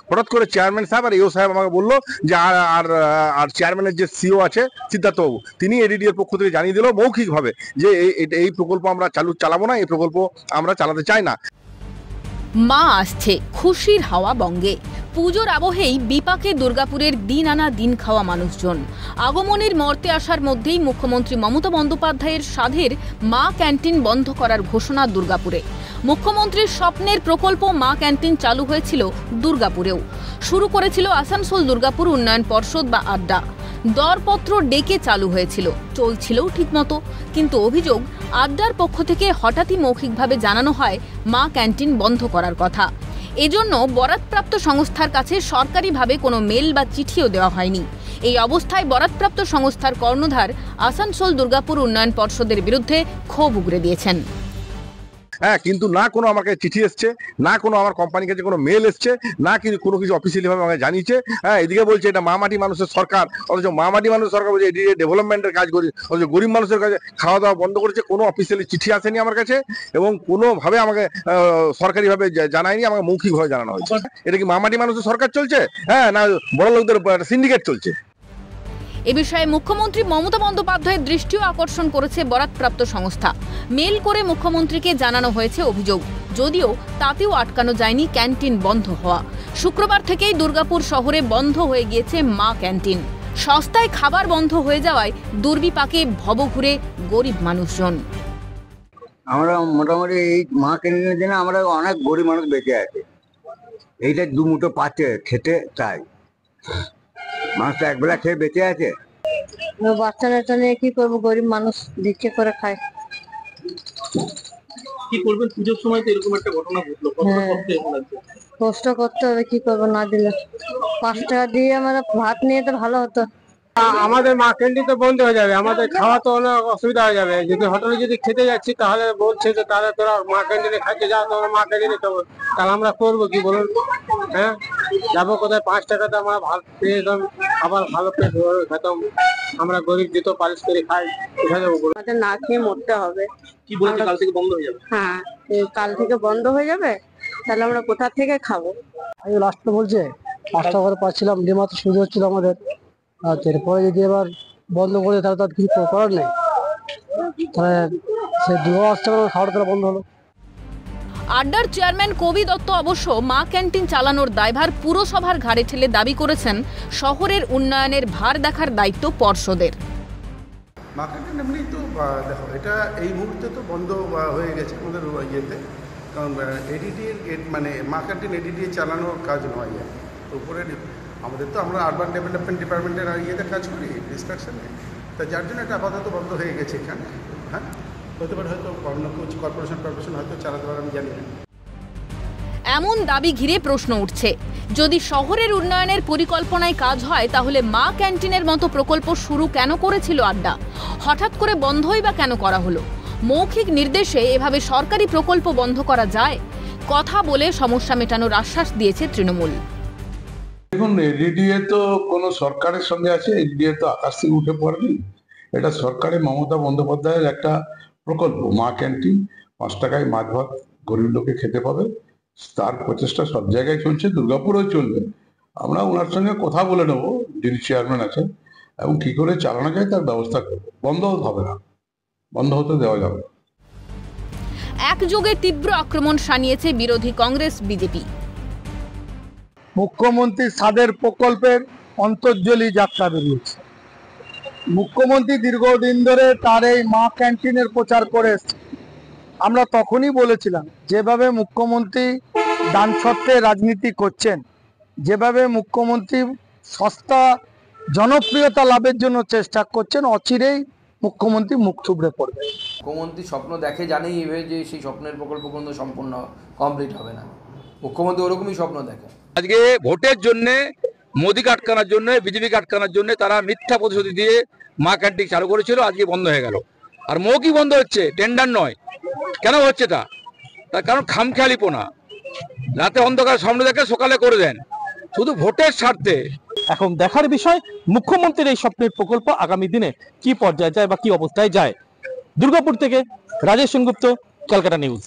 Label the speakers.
Speaker 1: হঠাৎ করে চেয়ারম্যান সাহেব আর ইও সাহেব আমাকে বললো যে আর চেয়ারম্যানের যে সিও আছে সিদ্ধার্থবাবু, তিনি এডিডি এর পক্ষ থেকে জানিয়ে দিল মৌখিকভাবে যে এই প্রকল্প আমরা চালাবো না, এই প্রকল্প আমরা চালাতে চাই না।
Speaker 2: মা আসছে, খুশির হাওয়া বঙ্গে। পুজোর আবহেই বিপাকে দুর্গাপুরের দিন আনা দিন খাওয়া মানুষজন। আগমনের মর্তে আসার মধ্যেই মুখ্যমন্ত্রী মমতা বন্দ্যোপাধ্যায়ের সাধের মা ক্যান্টিন বন্ধ করার ঘোষণা দুর্গাপুরে। মুখ্যমন্ত্রীর স্বপ্নের প্রকল্প মা ক্যান্টিন চালু হয়েছিল দুর্গাপুরেও। শুরু করেছিল আসানসোল দুর্গাপুর উন্নয়ন পর্ষদ বা আড্ডা। দরপত্র ডেকে চালু হয়েছিল, চলছিলও ঠিকমতো। কিন্তু অভিযোগ, আড্ডার পক্ষ থেকে হঠাৎই মৌখিকভাবে জানানো হয় মা ক্যান্টিন বন্ধ করার কথা। এজন্য বরাদপ্রাপ্ত সংস্থার কাছে সরকারিভাবে কোনো মেল বা চিঠিও দেওয়া হয়নি। এই অবস্থায় বরাদপ্রাপ্ত সংস্থার কর্ণধার আসানসোল দুর্গাপুর উন্নয়ন পর্ষদের বিরুদ্ধে ক্ষোভ উগরে দিয়েছেন।
Speaker 1: হ্যাঁ, কিন্তু না কোনো আমাকে চিঠি এসছে, না কোনো আমার কোম্পানির কাছে কোনো মেল এসছে, না কিন্তু কোনো কিছু অফিসিয়ালি ভাবে আমাকে জানিয়েছে। হ্যাঁ, এদিকে বলছে এটা মামাটি মানুষের সরকার, অথচ মামাটি মানুষের সরকার বলছে এটি ডেভেলপমেন্টের কাজ করি, অথচ গরিব মানুষের কাছে খাওয়া দাওয়া বন্ধ করেছে। কোনো অফিসিয়ালি চিঠি আসেনি আমার কাছে এবং কোনোভাবে আমাকে সরকারিভাবে জানায়নি, আমাকে মৌখিকভাবে জানানো হয়েছে। এটা কি মামাটি মানুষের সরকার চলছে? হ্যাঁ, না বড় লোকদের সিন্ডিকেট চলছে?
Speaker 2: এ বিষয়ে মুখ্যমন্ত্রী মমতা বন্দ্যোপাধ্যায়ের দৃষ্টিও আকর্ষণ করেছে বরাদপ্রাপ্ত সংস্থা। মেল করে মুখ্যমন্ত্রীকে জানানো হয়েছে অভিযোগ, যদিও তাতেও আটকানো যায়নি ক্যান্টিন বন্ধ হওয়া। শুক্রবার থেকেই দুর্গাপুর শহরে বন্ধ হয়ে গিয়েছে মা ক্যান্টিন। সস্তায় খাবার বন্ধ হয়ে যাওয়ায় দুর্বিপাকে ভবঘুরে গরিব মানুষজন।
Speaker 3: আমরা মোটামুটি এই মা ক্যান্টিনের জন্য আমরা অনেক গরিব মানুষ বেঁচে আছে। এইটা দুমুঠো পাচ্ছে খেতে চাই, মানুষ একবেলা খেয়ে বেঁচে আছে।
Speaker 4: বাচ্চা টাচ্চা নিয়ে কি করবো, গরিব মানুষ ভিক্ষে করে খায়।
Speaker 5: কি করবেন? পুজোর সময় তো এরকম একটা ঘটনা ঘটলো,
Speaker 4: কষ্ট করতে হবে, কি করবো, না দিলে 5 টাকা দিয়ে আমরা ভাত নিয়ে তো ভালো হতো।
Speaker 6: আমাদের মা ক্যান্টিন তো বন্ধ হয়ে যাবে, আমাদের খাওয়া তো অনেক অসুবিধা হয়ে যাবে। যদি হোটেলে যদি খেতে যাচ্ছি তাহলে বলছে যে তাহলে তোরা মা ক্যান্টিনে খাইতে যাও, তোমরা মা ক্যান্টিনে খাবো, তাহলে আমরা করবো কি বলুন? হ্যাঁ, যাবো কোথায়? 5 টাকাতে আমরা ভাত পেয়ে যেতাম, আবার ভালো পেট খেতাম। আমরা গরিব যেত পালিশ করে খাই, কোথায় যাবো?
Speaker 4: আমাদের না খেয়ে মরতে হবে।
Speaker 5: কি বলছে কাল থেকে বন্ধ হয়ে যাবে?
Speaker 4: হ্যাঁ, কাল থেকে বন্ধ হয়ে যাবে, তাহলে আমরা কোথা থেকে খাবো?
Speaker 6: লাস্টে বলছে 5 টাকা করে পাচ্ছিলাম, ডিমাত্র সুযোগ হচ্ছিল আমাদের। আর এরপরে যদি এবার বন্ধ করে তাহলে তার কিছু করার নেই, তাহলে সে 2 টাকা খাওয়ার তারা বন্ধ হলো।
Speaker 2: আড্ডার চেয়ারম্যান কবি দত্ত অবশ্য মা ক্যান্টিন চালানোর দায়ভার পুরসভার ঘাড়ে ঠেলে দাবি করেছেন শহরের উন্নয়নের ভার দেখার দায়িত্ব পর্ষদের।
Speaker 7: মা ক্যান্টিন এমনি তো দেখো, এটা এই মুহূর্তে তো বন্ধ হয়ে গেছে আমাদের ইয়েতে, কারণ এডিডির মানে মা ক্যান্টিন এডিডি চালানোর কাজ নয়। উপরে আমাদের তো আমরা আরবান ডেভেলপমেন্ট ডিপার্টমেন্টের ইয়েতে কাজ করি, ডিস্ট্রাকশনে, তা যার জন্য এটা আপাতত বন্ধ হয়ে গেছে এখানে। হ্যাঁ, হতে পারে হয়তো অন্য কিছু কর্পোরেশন হয়তো চালাতে পারে, আমি জানি না।
Speaker 2: এমন দাবি ঘিরে প্রশ্ন উঠছে, যদি শহরের উন্নয়নের পরিকল্পনায় কাজ হয় তাহলে মা ক্যান্টিনের মতো প্রকল্প শুরু কেন করেছিল আড্ডা? হঠাৎ করে বন্ধই বা কেন করা হলো? মৌখিক নির্দেশে এভাবে সরকারি প্রকল্প বন্ধ করা যায়? কথা বলে সমস্যা মেটানোর আশ্বাস দিয়েছে তৃণমূল।
Speaker 8: দেখুন, এডিডিএ তো কোনো সরকারের সঙ্গে আছে, এডিডিএ তো আকাশ থেকে উঠে পড়েনি। এটা সরকারের মমতা বন্দ্যোপাধ্যায়ের একটা প্রকল্প, মা ক্যান্টিন। 5 টাকায় মাছ ভাত গরিব লোকে খেতে পাবে, তার প্রচেষ্টা সব জায়গায় চলছে, দুর্গাপুরেও চলবে। আমরা ওনার সঙ্গে কথা বলে নেবো, যিনি চেয়ারম্যান আছেন, এবং কি করে চালানো যায় তার ব্যবস্থা করবো। বন্ধ হবে না, বন্ধ হতে দেওয়া যাবে না।
Speaker 2: একযোগে তীব্র আক্রমণ শানিয়েছে বিরোধী কংগ্রেস বিজেপি।
Speaker 6: মুখ্যমন্ত্রী সাদের প্রকল্পের অন্তর্জলি যাত্রা বেরিয়েছে। মুখ্যমন্ত্রী দীর্ঘদিন ধরে তার এই মা ক্যান্টিনের প্রচার করে এসছে। আমরা তখনই বলেছিলাম, যেভাবে মুখ্যমন্ত্রী দানছত্রে রাজনীতি করছেন, যেভাবে মুখ্যমন্ত্রী সস্তা জনপ্রিয়তা লাভের জন্য চেষ্টা করছেন, অচিরেই মুখ্যমন্ত্রী মুখ থুবড়ে পড়বে।
Speaker 9: মুখ্যমন্ত্রী স্বপ্ন দেখে, জানেই এভাবে যে সেই স্বপ্নের প্রকল্প কিন্তু সম্পূর্ণ কমপ্লিট হবে না। মুখ্যমন্ত্রী ওরকমই স্বপ্ন দেখে।
Speaker 10: আজকে ভোটের জন্য, মোদীকে আটকানোর জন্য, বিজেপিকে আটকানোর জন্য তারা মিথ্যা প্রতিশ্রুতি দিয়ে মা ক্যান্টিন চালু করেছিল, আজকে বন্ধ হয়ে গেল। আর মৌখিক বন্ধ হচ্ছে, টেন্ডার নয়। কেন হচ্ছে তার কারণ খামখেয়ালিপনা। রাতে অন্ধকার সামনে দেখে সকালে করে দেন, শুধু ভোটের স্বার্থে।
Speaker 5: এখন দেখার বিষয় মুখ্যমন্ত্রীর এই স্বপ্নের প্রকল্প আগামী দিনে কি পর্যায়ে যায় বা কি অবস্থায় যায়। দুর্গাপুর থেকে রাজেশ সেনগুপ্ত, ক্যালকাটা নিউজ।